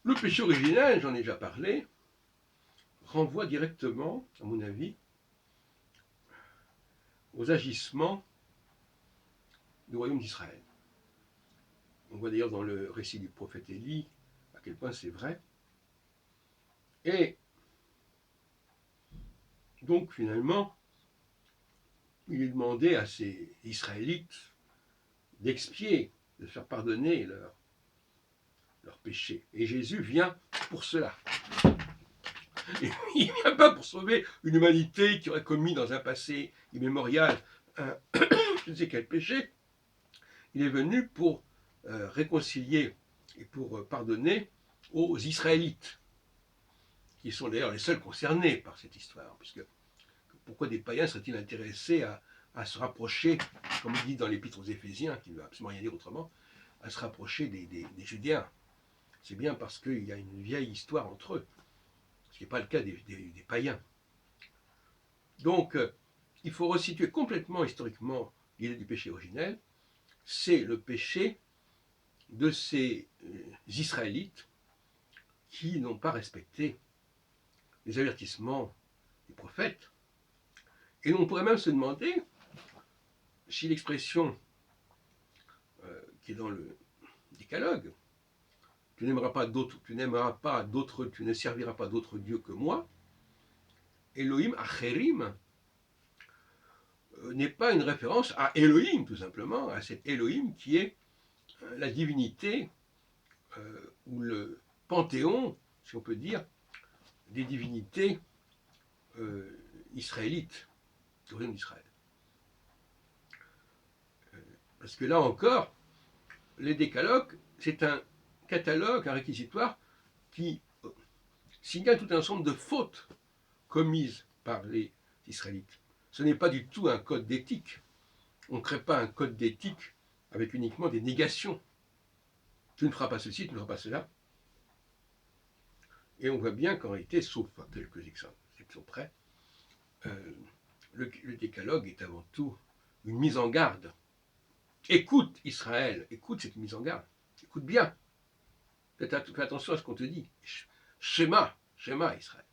Le péché originel, j'en ai déjà parlé, renvoie directement, à mon avis, aux agissements du royaume d'Israël. On voit d'ailleurs dans le récit du prophète Élie à quel point c'est vrai. Et donc finalement, il est demandé à ces Israélites d'expier, de faire pardonner leurs péchés. Et Jésus vient pour cela. Et il ne vient pas pour sauver une humanité qui aurait commis dans un passé immémorial je ne sais quel péché. Il est venu pour réconcilier et pour pardonner aux Israélites, qui sont d'ailleurs les seuls concernés par cette histoire, puisque pourquoi des païens seraient-ils intéressés à se rapprocher, comme il dit dans l'Épître aux Éphésiens, qui ne veut absolument rien dire autrement, à se rapprocher des Judéens. C'est bien parce qu'il y a une vieille histoire entre eux, ce qui n'est pas le cas des païens. Donc, il faut resituer complètement historiquement l'idée du péché originel. C'est le péché de ces Israélites qui n'ont pas respecté les avertissements des prophètes. Et on pourrait même se demander si l'expression qui est dans le décalogue, tu n'aimeras pas d'autres, tu ne serviras pas d'autres dieux que moi, Elohim Acherim, n'est pas une référence à Elohim, tout simplement, à cet Elohim qui est la divinité ou le panthéon, si on peut dire, des divinités israélites, du royaume d'Israël. Parce que là encore, les décalogues, c'est un catalogue, un réquisitoire qui signale tout un ensemble de fautes commises par les Israélites. Ce n'est pas du tout un code d'éthique. On ne crée pas un code d'éthique avec uniquement des négations. Tu ne feras pas ceci, tu ne feras pas cela. Et on voit bien qu'en réalité, sauf quelques exceptions près, le décalogue est avant tout une mise en garde. Écoute Israël, écoute cette mise en garde. Écoute bien. Fais attention à ce qu'on te dit. Schéma Israël.